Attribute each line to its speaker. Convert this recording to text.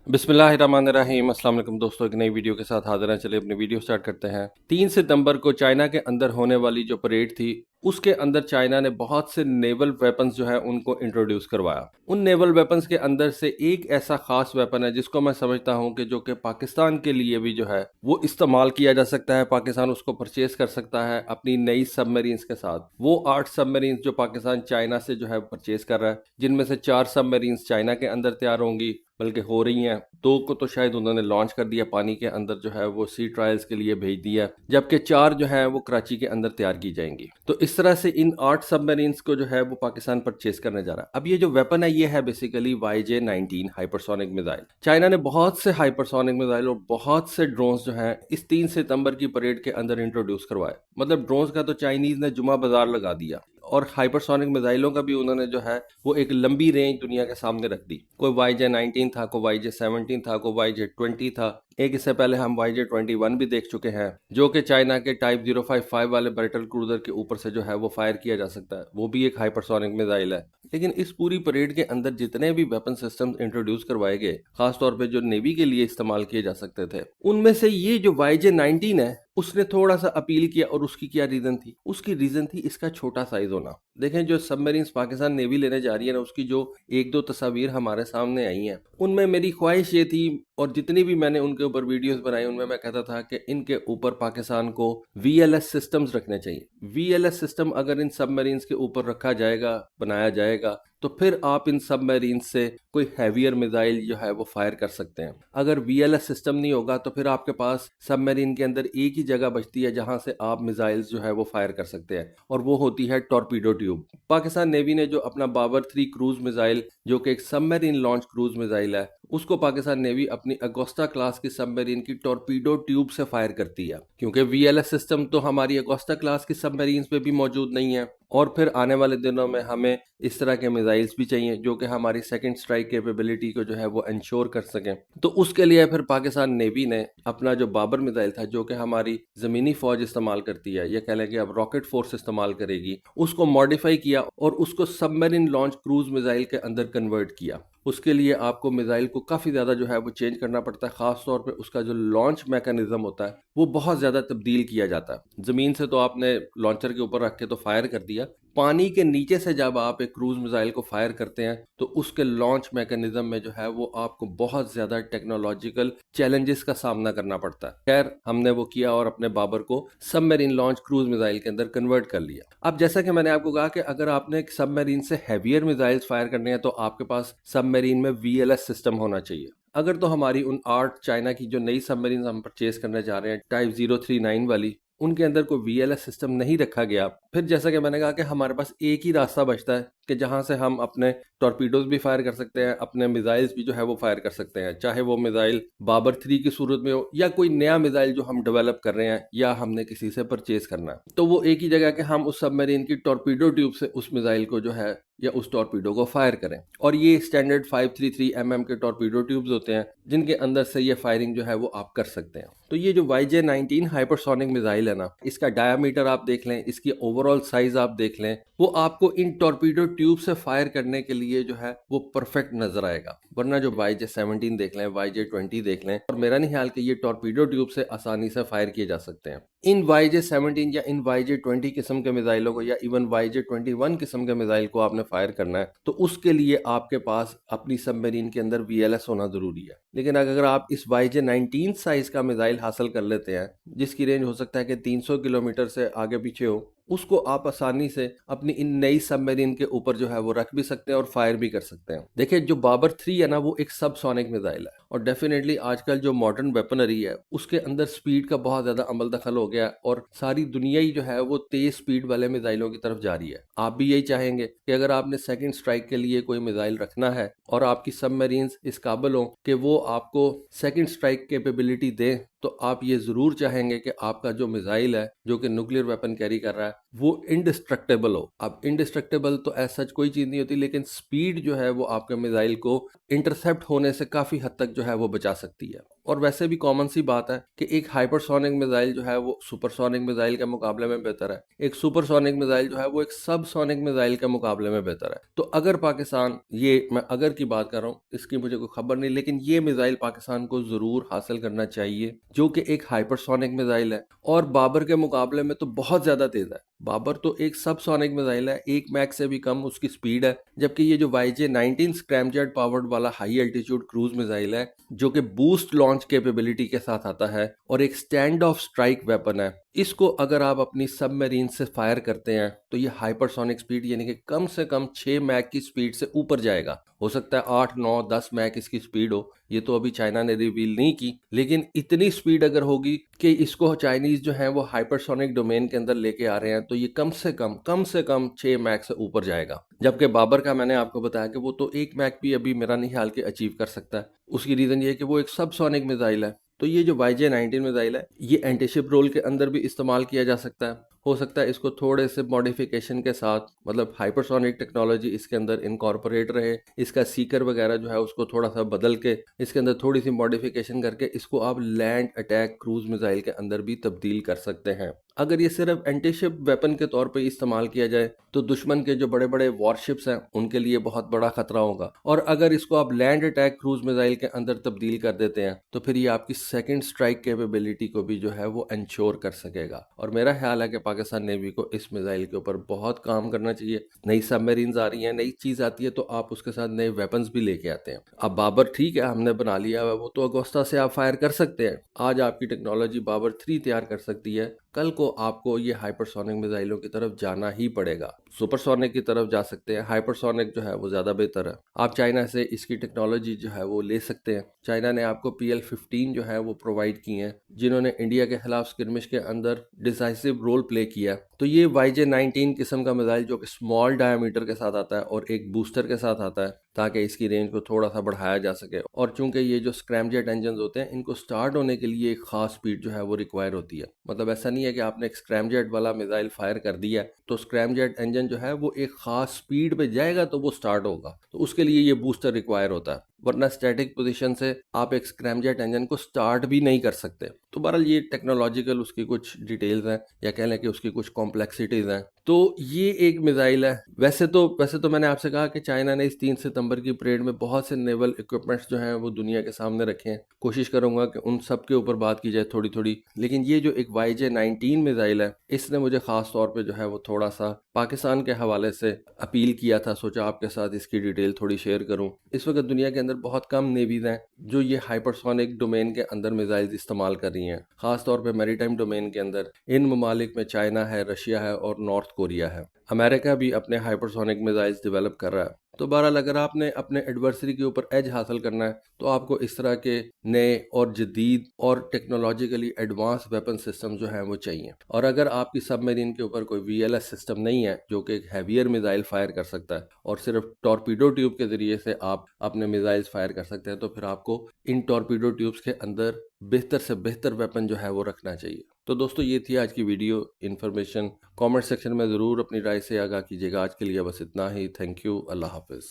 Speaker 1: बिस्मिल्लाहिर्रहमानिर्रहीम। अस्सलाम वालेकुम दोस्तों, एक नई वीडियो के साथ हाजिर हैं। चलिए अपनी वीडियो स्टार्ट करते हैं। 3 सितंबर को चाइना के अंदर होने वाली जो परेड थी, उसके अंदर चाइना ने बहुत से नेवल वेपन्स जो है उनको इंट्रोड्यूस करवाया। उन नेवल वेपन्स के अंदर से एक ऐसा खास वेपन है जिसको मैं समझता हूं कि जो कि पाकिस्तान के लिए भी जो है वो इस्तेमाल किया जा सकता है। पाकिस्तान उसको परचेज कर सकता है अपनी नई सबमरीन्स के साथ। वो 8 सबमरीन्स जो पाकिस्तान चाइना से जो है परचेज कर रहा है, जिनमें से 4 सबमरीन्स चाइना के अंदर तैयार होंगी, बल्कि हो रही हैं। 2 को तो शायद उन्होंने लॉन्च कर दिया, पानी के अंदर जो है वो सी ट्रायल्स के लिए भेज दिया, जबकि 4 जो है वो कराची के अंदर तैयार की जाएंगी। तो इस तरह से इन 8 सबमरीन्स को जो है वो पाकिस्तान परचेज करने जा रहा है। अब ये जो वेपन है ये है basically YJ-19 hypersonic missile. China ने बहुत से हाइपरसोनिक मिसाइल और बहुत से ड्रोन्स जो है इस 3 सितंबर की परेड के अंदर इंट्रोड्यूस करवाए। मतलब ड्रोन्स का तो चाइनीज ने जुमा बाजार लगा दिया, और हाइपरसोनिक मिसाइलों का भी उन्होंने जो है वो एक लंबी रेंज दुनिया के सामने रख दी। कोई YJ-19 था, कोई YJ-17 था, कोई YJ-20 था। एक इससे पहले हम YJ-21 भी देख चुके हैं, जो कि चाइना के टाइप 055 वाले बैटल क्रूजर के ऊपर से जो है वो फायर किया जा सकता है। वो भी एक हाइपरसोनिक मिसाइल है। लेकिन इस पूरी परेड के अंदर जितने भी वेपन सिस्टम्स इंट्रोड्यूस करवाए गए, खासतौर पे जो नेवी के लिए इस्तेमाल किए जा सकते थे, उनमें से ये जो YJ-19 है उसने थोड़ा सा अपील किया। और उसकी क्या रीजन थी? उसकी रीजन थी इसका छोटा साइज होना। देखें, जो सबमरीन्स पाकिस्तान नेवी लेने जा रही है ना, उसकी जो एक दो तस्वीर हमारे सामने आई हैं, उनमें मेरी ख्वाहिश ये थी, और जितनी भी मैंने उनके ऊपर वीडियोस बनाई उनमें मैं कहता था कि इनके ऊपर पाकिस्तान को VLS सिस्टम्स रखने चाहिए। VLS सिस्टम अगर इन सबमरीन्स के ऊपर रखा जाएगा, बनाया जाएगा, तो फिर आप इन सबमरीन्स से कोई हैवियर मिसाइल जो है वो फायर कर सकते हैं। अगर VLS सिस्टम नहीं होगा तो फिर आपके पास सबमरीन के अंदर एक ही जगह बचती है जहां से आप मिसाइल्स जो है वो फायर कर सकते हैं, और वो होती है टॉर्पीडो ट्यूब। पाकिस्तान नेवी ने जो अपना बाबर 3 क्रूज मिसाइल, जो कि एक सबमरीन लॉन्च क्रूज मिसाइल है, उसको पाकिस्तान नेवी अपनी अगोस्टा क्लास की सबमरीन की टॉर्पीडो ट्यूब से फायर करती है, क्योंकि VLS सिस्टम तो हमारी अगोस्टा क्लास की सबमरीन्स पे भी मौजूद नहीं है। और फिर आने वाले दिनों में हमें इस तरह के मिसाइल्स भी चाहिए जो कि हमारी सेकंड स्ट्राइक कैपेबिलिटी को जो है वो इंश्योर कर सकें। तो उसके लिए फिर पाकिस्तान नेवी ने अपना जो बाबर मिसाइल था, जो कि हमारी ज़मीनी फ़ौज इस्तेमाल करती है, या कह लें कि अब रॉकेट फोर्स इस्तेमाल करेगी, उसको मॉडिफाई किया और उसको सबमरीन लॉन्च क्रूज मिसाइल के अंदर कन्वर्ट किया। उसके लिए आपको मिसाइल को काफ़ी ज़्यादा जो है वो चेंज करना पड़ता है। ख़ास तौर पे उसका जो लॉन्च मैकेनिज्म होता है वो बहुत ज़्यादा तब्दील किया जाता है। ज़मीन से तो आपने लॉन्चर के ऊपर रख के तो फायर कर दिया, पानी के नीचे से जब आप एक क्रूज मिसाइल को फायर करते हैं तो उसके लॉन्च मैकेनिज्म में जो है वो आपको बहुत ज़्यादा टेक्नोलॉजिकल चैलेंजेस का सामना करना पड़ता है। खैर, हमने वो किया और अपने बाबर को सबमरीन लॉन्च क्रूज मिसाइल के अंदर कन्वर्ट कर लिया। अब जैसा कि मैंने आपको कहा कि अगर आपने एक सबमरीन से हैवियर मिसाइल्स फायर करने हैं तो आपके पास सबमरीन में VLS सिस्टम होना चाहिए। अगर तो हमारी उन 8 चाइना की जो नई सबमरीन हम परचेज करने जा रहे हैं टाइप 039 वाली, उनके अंदर कोई VLS सिस्टम नहीं रखा गया, फिर जैसा कि मैंने कहा कि हमारे पास एक ही रास्ता बचता है कि जहां से हम अपने टॉर्पीडोज भी फायर कर सकते हैं, अपने मिसाइल्स भी जो है वो फायर कर सकते हैं, चाहे वो मिसाइल बाबर 3 की सूरत में हो या कोई नया मिसाइल जो हम डेवलप कर रहे हैं या हमने किसी से परचेज करना है। तो वो एक ही जगह के हम उस सबमरीन की टॉर्पीडो ट्यूब से उस मिसाइल को जो है या उस टॉर्पीडो को फायर करें। और ये स्टैंडर्ड 533 mm के टॉर्पीडो ट्यूब्स होते हैं जिनके अंदर से ये फायरिंग जो है वो आप कर सकते हैं। तो ये जो YJ-19 हाइपरसोनिक मिसाइल है ना, इसका डायामीटर आप देख लें, इसकी ओवरऑल साइज आप देख लें, वो आपको इन टॉर्पीडो ट्यूब से फायर करने के लिए जो है वो परफेक्ट नजर आएगा। वरना जो YJ-17 देख लें, YJ-20 देख लें, और मेरा नहीं ख्याल कि ये टॉर्पीडो ट्यूब से आसानी से फायर किए जा सकते हैं। इन YJ-17 या इन YJ-20 किस्म के मिसाइलों को या इवन YJ-21 किस्म के मिसाइल को आपने फायर करना है तो उसके लिए आपके पास अपनी सबमरीन के अंदर VLS होना जरूरी है। लेकिन अगर आप इस YJ-19 साइज का मिसाइल हासिल कर लेते हैं, जिसकी रेंज हो सकता है कि 300 किलोमीटर से आगे पीछे हो, उसको आप आसानी से अपनी इन नई सबमरीन के ऊपर जो है वो रख भी सकते हैं और फायर भी कर सकते हैं। देखिए, जो बाबर 3 है ना, वो एक सबसोनिक मिसाइल है, और डेफिनेटली आजकल जो मॉडर्न वेपनरी है उसके अंदर स्पीड का बहुत ज्यादा अमल दखल हो गया, और सारी दुनिया ही जो है वो तेज स्पीड वाले मिसाइलों की तरफ जा रही है। आप भी यही चाहेंगे कि अगर आपने सेकंड स्ट्राइक के लिए कोई मिसाइल रखना है और आपकी सबमरीन्स इस काबिल हो कि वो आपको सेकंड स्ट्राइक कैपेबिलिटी दें, तो आप ये ज़रूर चाहेंगे कि आपका जो मिसाइल है जो कि न्यूक्लियर वेपन कैरी कर रहा है वो इंडिस्ट्रक्टेबल हो। अब इंडिस्ट्रक्टेबल तो ऐसा कोई चीज़ नहीं होती, लेकिन स्पीड जो है वो आपके मिसाइल को इंटरसेप्ट होने से काफ़ी हद तक जो है वो बचा सकती है। और वैसे भी कॉमन सी बात है कि एक हाइपरसोनिक मिसाइल जो है वो सुपरसोनिक मिसाइल के मुकाबले में बेहतर है, एक सुपरसोनिक मिसाइल जो है वो एक सबसोनिक मिसाइल के मुकाबले में बेहतर है। तो अगर पाकिस्तान, ये मैं अगर की बात कर रहा हूँ, इसकी मुझे कोई खबर नहीं, लेकिन ये मिसाइल पाकिस्तान को ज़रूर हासिल करना चाहिए, जो कि एक हाइपरसोनिक मिसाइल है और बाबर के मुकाबले में तो बहुत ज़्यादा तेज़ है। बाबर तो एक सबसोनिक मिसाइल है, 1 मैक से भी कम उसकी स्पीड है, जबकि ये जो YJ-19 स्क्रैमजेट पावर्ड वाला हाई एल्टीट्यूड क्रूज मिसाइल है जो कि बूस्ट लॉन्च कैपेबिलिटी के साथ आता है और एक स्टैंड ऑफ स्ट्राइक वेपन है, इसको अगर आप अपनी सबमरीन से फायर करते हैं तो ये हाइपरसोनिक स्पीड यानी कि कम से कम 6 मैक की स्पीड से ऊपर जाएगा। हो सकता है 8, 9, 10 मैक इसकी स्पीड हो, ये तो अभी चाइना ने रिवील नहीं की, लेकिन इतनी स्पीड अगर होगी कि इसको चाइनीज जो है वो हाइपरसोनिक डोमेन के अंदर लेके आ रहे हैं तो ये कम से कम 6 मैक से ऊपर जाएगा। जबकि बाबर का मैंने आपको बताया कि वो तो 1 मैक भी अभी मेरा नहीं ख्याल के अचीव कर सकता है। उसकी रीज़न ये है कि वो एक सबसोनिक मिसाइल है। तो ये जो YJ-19 मिसाइल है ये एंटीशिप रोल के अंदर भी इस्तेमाल किया जा सकता है। हो सकता है इसको थोड़े से मॉडिफिकेशन के साथ, मतलब हाइपरसोनिक टेक्नोलॉजी इसके अंदर इनकॉर्पोरेट रहे, इसका सीकर वगैरह जो है उसको थोड़ा सा बदल के इसके अंदर थोड़ी सी मॉडिफिकेशन करके इसको आप लैंड अटैक क्रूज मिसाइल के अंदर भी तब्दील कर सकते हैं। अगर ये सिर्फ एंटीशिप वेपन के तौर पे इस्तेमाल किया जाए तो दुश्मन के जो बड़े बड़े वॉरशिप्स हैं उनके लिए बहुत बड़ा खतरा होगा, और अगर इसको आप लैंड अटैक क्रूज मिसाइल के अंदर तब्दील कर देते हैं तो फिर ये आपकी सेकंड स्ट्राइक कैपेबिलिटी को भी जो है वो इंश्योर कर सकेगा। और मेरा ख्याल है कि पाकिस्तान नेवी को इस मिसाइल के ऊपर बहुत काम करना चाहिए। नई सबमरीन्स आ रही हैं, नई चीज़ आती है तो आप उसके साथ नए वेपन्स भी लेके आते हैं। अब बाबर ठीक है हमने बना लिया है, वो तो अगोस्ता से आप फायर कर सकते हैं, आज आपकी टेक्नोलॉजी बाबर 3 तैयार कर सकती है, कल को आपको ये हाइपरसोनिक मिसाइलों की तरफ जाना ही पड़ेगा। सुपरसोनिक की तरफ जा सकते हैं, हाइपरसोनिक जो है वो ज़्यादा बेहतर है। आप चाइना से इसकी टेक्नोलॉजी जो है वो ले सकते हैं। चाइना ने आपको PL-15 जो है वो प्रोवाइड किए हैं, जिन्होंने इंडिया के खिलाफ स्किर्मिश के अंदर डिसाइसिव रोल प्ले किया। तो ये YJ-19 किस्म का मिसाइल जो कि स्मॉल डायमीटर के साथ आता है और एक बूस्टर के साथ आता है ताकि इसकी रेंज को थोड़ा सा बढ़ाया जा सके। और चूंकि ये जो स्क्रैमजेट इंजन होते हैं इनको स्टार्ट होने के लिए एक खास स्पीड जो है वो रिक्वायर होती है। मतलब ऐसा नहीं है कि आपने एक स्क्रैमजेट वाला मिसाइल फायर कर दिया तो स्क्रैमजेट इंजन जो है वो एक खास स्पीड पे जाएगा तो वो स्टार्ट होगा, तो उसके लिए ये बूस्टर रिक्वायर होता है, वरना स्टैटिक पोजीशन से आप एक स्क्रैमजेट इंजन को स्टार्ट भी नहीं कर सकते। तो बहरहाल ये टेक्नोलॉजिकल उसकी कुछ डिटेल्स हैं या कह लें कि उसकी कुछ कॉम्प्लेक्सिटीज हैं। तो ये एक मिसाइल है। वैसे तो मैंने आपसे कहा कि चाइना ने इस 3 सितंबर की परेड में बहुत से नेवल इक्विपमेंट्स जो हैं वो दुनिया के सामने रखे हैं। कोशिश करूंगा कि उन सब के ऊपर बात की जाए थोड़ी थोड़ी, लेकिन ये जो एक YJ-19 मिसाइल है इसने मुझे खास तौर पे जो है वो थोड़ा सा पाकिस्तान के हवाले से अपील किया था, सोचा आपके साथ इसकी डिटेल थोड़ी शेयर करूं। इस वक्त दुनिया के अंदर बहुत कम नेवीज हैं जो ये हाइपरसोनिक डोमेन के अंदर मिसाइल्स इस्तेमाल कर रही हैं, खास तौर पे मैरीटाइम डोमेन के अंदर। इन ममालिक में चाइना है, रशिया है और नॉर्थ कोरिया है। अमेरिका भी अपने हाइपरसोनिक मिसाइल्स डेवलप कर रहा है। तो बहरहाल अगर आपने अपने एडवर्सरी के ऊपर एज हासिल करना है तो आपको इस तरह के नए और जदीद और टेक्नोलॉजिकली एडवांस वेपन सिस्टम जो हैं वो चाहिए। और अगर आपकी सबमरीन के ऊपर कोई VLS सिस्टम नहीं है जो कि एक हैवियर मिसाइल फायर कर सकता है और सिर्फ टॉर्पीडो ट्यूब के जरिए से आप अपने मिसाइल्स फायर कर सकते हैं, तो फिर आपको इन टॉर्पीडो ट्यूब्स के अंदर बेहतर से बेहतर वेपन जो है वो रखना चाहिए। तो दोस्तों ये थी आज की वीडियो इन्फॉर्मेशन। कमेंट सेक्शन में ज़रूर अपनी राय से आगाह कीजिएगा। आज के लिए बस इतना ही। Thank you. अल्लाह हाफिज़।